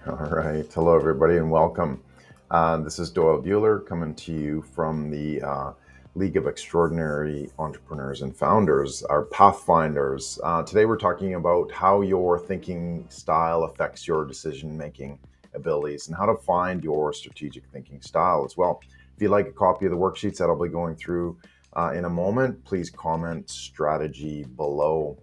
All right. Hello, everybody, and welcome. This is Doyle Buehler coming to you from the League of Extraordinary Entrepreneurs and Founders, our Pathfinders. Today, we're talking about how your thinking style affects your decision-making abilities and how to find your strategic thinking style as well. If you'd like a copy of the worksheets that I'll be going through in a moment, please comment strategy below.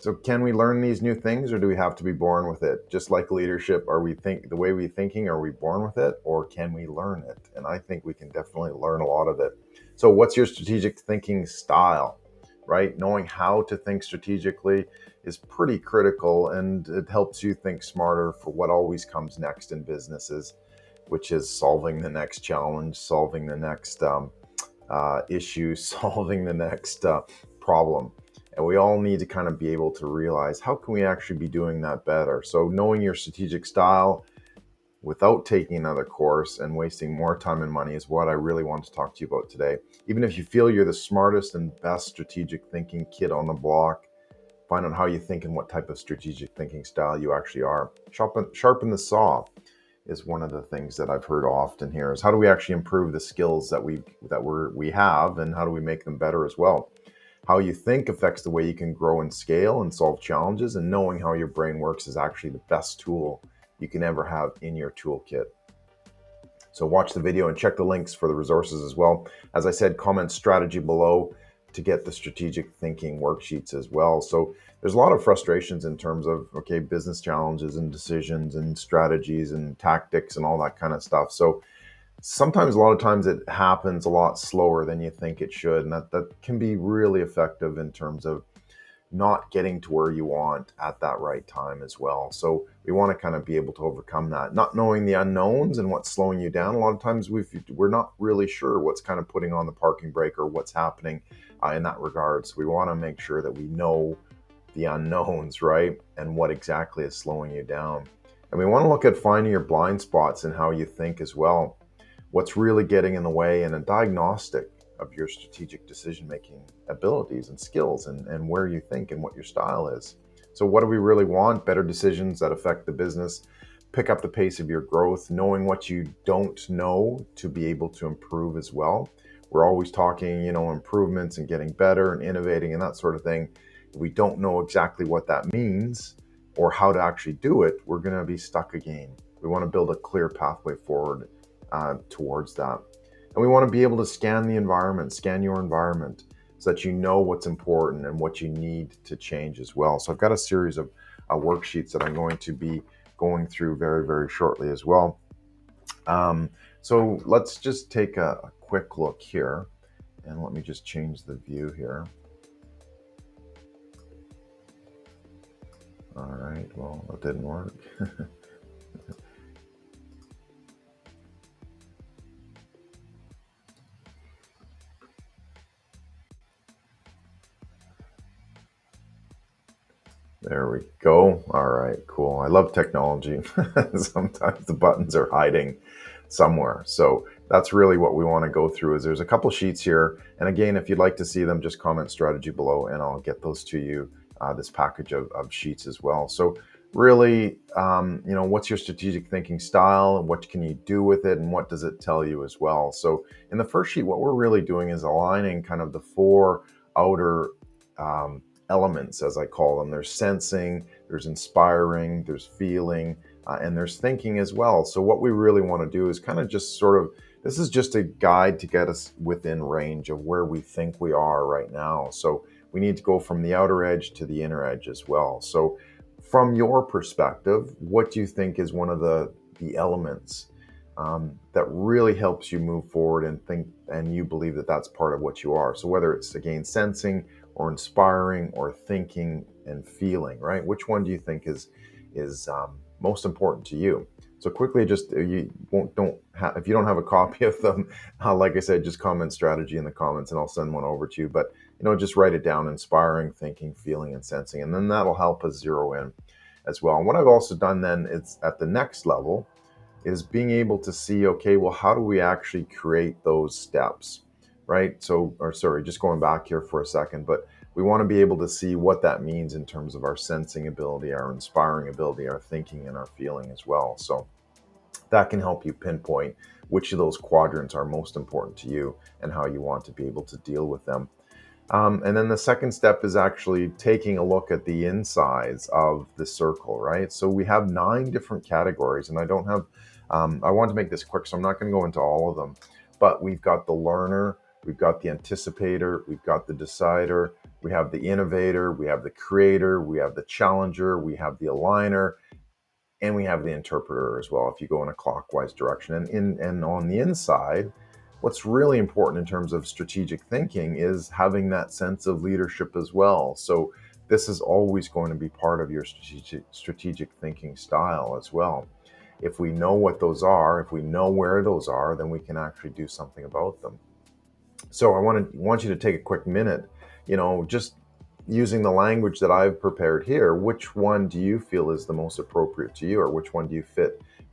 So can we learn these new things, or do we have to be born with it? Just like leadership, are we the way we thinking, are we born with it, or can we learn it? And I think we can definitely learn a lot of it. So what's your strategic thinking style, right? Knowing how to think strategically is pretty critical, and it helps you think smarter for what always comes next in businesses, which is solving the next challenge, solving the next issue, solving the next problem. And we all need to kind of be able to realize, how can we actually be doing that better? So knowing your strategic style without taking another course and wasting more time and money is what I really want to talk to you about today. Even if you feel you're the smartest and best strategic thinking kid on the block, find out how you think and what type of strategic thinking style you actually are. Sharpen the saw is one of the things that I've heard often here, is how do we actually improve the skills that we have, and how do we make them better as well? How you think affects the way you can grow and scale and solve challenges, and knowing how your brain works is actually the best tool you can ever have in your toolkit. So watch the video and check the links for the resources as well. As I said, comment strategy below to get the strategic thinking worksheets as well. So there's a lot of frustrations in terms of, okay, business challenges and decisions and strategies and tactics and all that kind of stuff. So sometimes, a lot of times, it happens a lot slower than you think it should, and that can be really effective in terms of not getting to where you want at that right time as well. So we want to kind of be able to overcome that, not knowing the unknowns and what's slowing you down. A lot of times we're not really sure what's kind of putting on the parking brake or what's happening in that regard. So we want to make sure that we know the unknowns, right? And what exactly is slowing you down. And we want to look at finding your blind spots and how you think as well. What's really getting in the way, and a diagnostic of your strategic decision-making abilities and skills, and where you think and what your style is. So what do we really want? Better decisions that affect the business, pick up the pace of your growth, knowing what you don't know to be able to improve as well. We're always talking, improvements and getting better and innovating and that sort of thing. If we don't know exactly what that means or how to actually do it, we're going to be stuck again. We want to build a clear pathway forward towards that. And we want to be able to scan your environment, so that you know what's important and what you need to change as well. So I've got a series of worksheets that I'm going to be going through very, very shortly as well. So let's just take a quick look here, and let me just change the view here. All right, well, that didn't work. There we go. All right, cool. I love technology. Sometimes the buttons are hiding somewhere. So that's really what we want to go through. Is there's a couple sheets here. And again, if you'd like to see them, just comment strategy below and I'll get those to you, this package of sheets as well. So really, what's your strategic thinking style? What can you do with it? And what does it tell you as well? So in the first sheet, what we're really doing is aligning kind of the four outer elements, as I call them. There's sensing, there's inspiring, there's feeling, and there's thinking as well. So what we really want to do is kind of just this is just a guide to get us within range of where we think we are right now. So we need to go from the outer edge to the inner edge as well. So from your perspective, what do you think is one of the elements that really helps you move forward and think, and you believe that that's part of what you are? So whether it's, again, sensing or inspiring or thinking and feeling, right? Which one do you think is most important to you? So quickly, just if you don't have a copy of them, like I said, just comment strategy in the comments and I'll send one over to you. But just write it down: inspiring, thinking, feeling, and sensing, and then that'll help us zero in as well. And what I've also done then is, at the next level, is being able to see, okay, well, how do we actually create those steps, right? So, or sorry, just going back here for a second, but we want to be able to see what that means in terms of our sensing ability, our inspiring ability, our thinking, and our feeling as well. So that can help you pinpoint which of those quadrants are most important to you and how you want to be able to deal with them. And then the second step is actually taking a look at the insides of the circle, right? So we have 9 different categories, and I don't have, I want to make this quick, so I'm not going to go into all of them. But we've got the learner, we've got the anticipator, we've got the decider, we have the innovator, we have the creator, we have the challenger, we have the aligner, and we have the interpreter as well, if you go in a clockwise direction. And on the inside, what's really important in terms of strategic thinking is having that sense of leadership as well. So this is always going to be part of your strategic thinking style as well. If we know what those are, if we know where those are, then we can actually do something about them. So I want you to take a quick minute, just using the language that I've prepared here. Which one do you feel is the most appropriate to you, or which one do you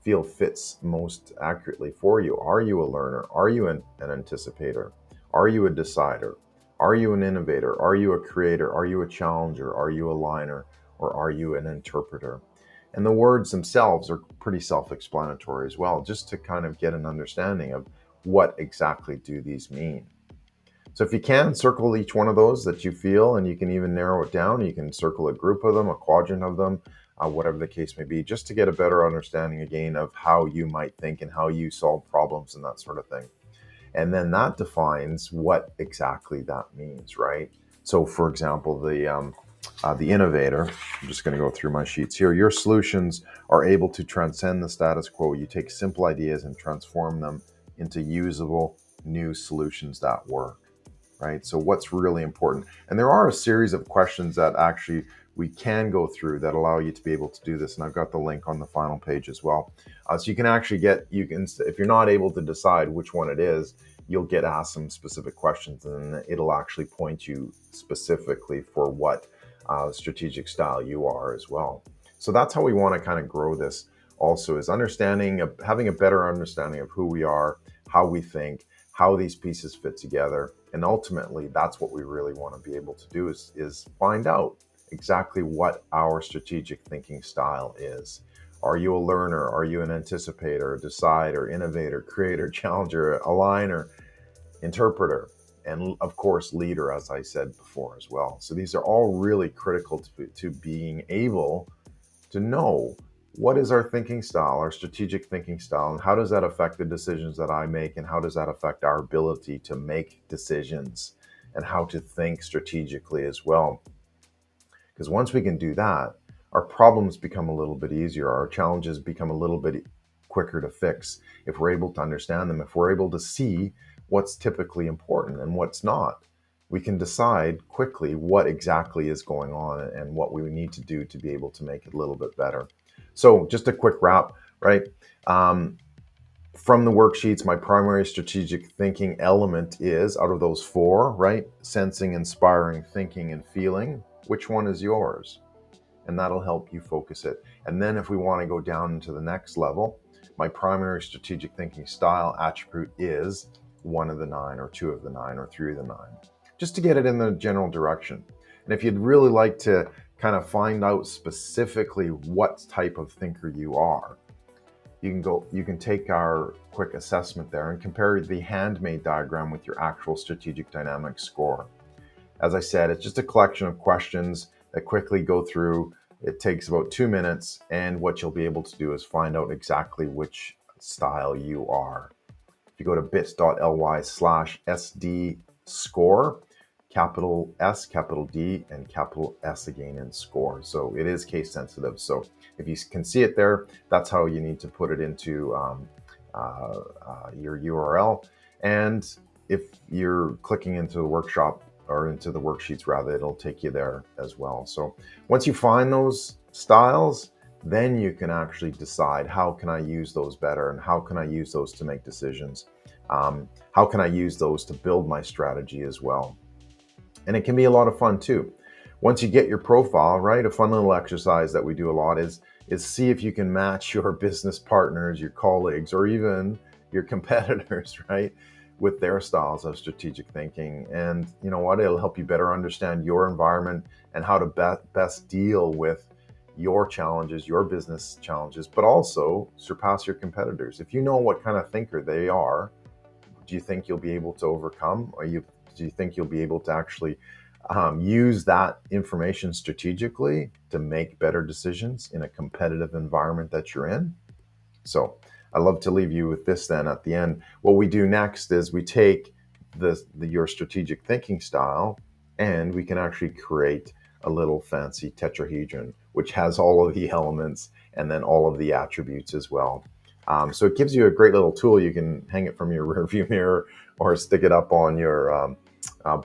feel fits most accurately for you? Are you a learner? Are you an anticipator? Are you a decider? Are you an innovator? Are you a creator? Are you a challenger? Are you a aligner? Or are you an interpreter? And the words themselves are pretty self-explanatory as well, just to kind of get an understanding of what exactly do these mean. So if you can, circle each one of those that you feel, and you can even narrow it down. You can circle a group of them, a quadrant of them, whatever the case may be, just to get a better understanding again of how you might think and how you solve problems and that sort of thing. And then that defines what exactly that means, right? So for example, the innovator, I'm just going to go through my sheets here. Your solutions are able to transcend the status quo. You take simple ideas and transform them into usable new solutions that work. Right? So what's really important? And there are a series of questions that actually we can go through that allow you to be able to do this. And I've got the link on the final page as well. So you can actually if you're not able to decide which one it is, you'll get asked some specific questions, and it'll actually point you specifically for what strategic style you are as well. So that's how we want to kind of grow this also, is having a better understanding of who we are, how we think, how these pieces fit together. And ultimately, that's what we really want to be able to do is find out exactly what our strategic thinking style is. Are you a learner? Are you an anticipator, decider, innovator, creator, challenger, aligner, interpreter, and of course, leader, as I said before as well. So these are all really critical to being able to know what is our thinking style, our strategic thinking style, and how does that affect the decisions that I make, and how does that affect our ability to make decisions and how to think strategically as well. Because once we can do that, our problems become a little bit easier, our challenges become a little bit quicker to fix if we're able to understand them, if we're able to see what's typically important and what's not. We can decide quickly what exactly is going on and what we need to do to be able to make it a little bit better. So just a quick wrap, right? From the worksheets, my primary strategic thinking element is, out of those 4, right? Sensing, inspiring, thinking, and feeling. Which one is yours? And that'll help you focus it. And then if we want to go down into the next level, my primary strategic thinking style attribute is 1 of the 9, or 2 of the 9, or 3 of the 9, just to get it in the general direction. And if you'd really like to kind of find out specifically what type of thinker you are, you can take our quick assessment there and compare the handmade diagram with your actual strategic dynamics score. As I said, it's just a collection of questions that quickly go through. It takes about 2 minutes, and what you'll be able to do is find out exactly which style you are. If you go to bit.ly/SD score, capital S, capital D, and capital S again in score. So it is case sensitive. So if you can see it there, that's how you need to put it into your URL. And if you're clicking into the workshop, or into the worksheets rather, it'll take you there as well. So once you find those styles, then you can actually decide, how can I use those better, and how can I use those to make decisions? How can I use those to build my strategy as well? And it can be a lot of fun too. Once you get your profile, right, a fun little exercise that we do a lot is see if you can match your business partners, your colleagues, or even your competitors, right, with their styles of strategic thinking. And you know what? It'll help you better understand your environment and how to best deal with your challenges, your business challenges, but also surpass your competitors. If you know what kind of thinker they are, do you think you'll be able to overcome, or do you think you'll be able to actually use that information strategically to make better decisions in a competitive environment that you're in? So I love to leave you with this then at the end. What we do next is we take your strategic thinking style, and we can actually create a little fancy tetrahedron, which has all of the elements and then all of the attributes as well. So it gives you a great little tool. You can hang it from your rearview mirror or stick it up on your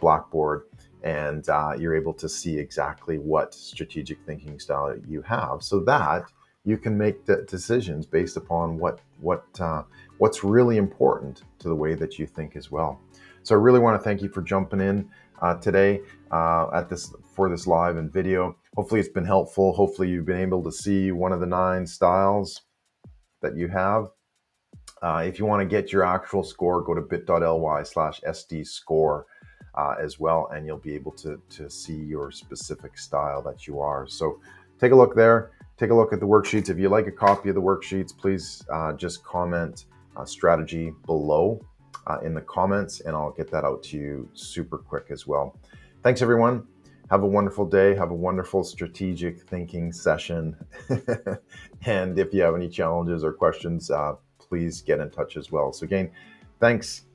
blackboard, and you're able to see exactly what strategic thinking style you have, so that you can make decisions based upon what's really important to the way that you think as well. So I really want to thank you for jumping in today for this live and video. Hopefully it's been helpful. Hopefully you've been able to see one of the 9 styles that you have. If you want to get your actual score, go to bit.ly/SD score as well, and you'll be able to see your specific style that you are. So take a look there. Take a look at the worksheets. If you like a copy of the worksheets, please just comment strategy below in the comments, and I'll get that out to you super quick as well. Thanks, everyone. Have a wonderful day. Have a wonderful strategic thinking session. And if you have any challenges or questions, please get in touch as well. So again, thanks.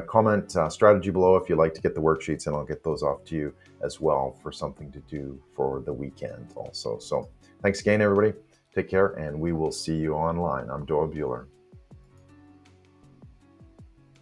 Comment strategy below if you'd like to get the worksheets, and I'll get those off to you as well for something to do for the weekend also. So thanks again, everybody. Take care, and we will see you online. I'm Doyle Buehler.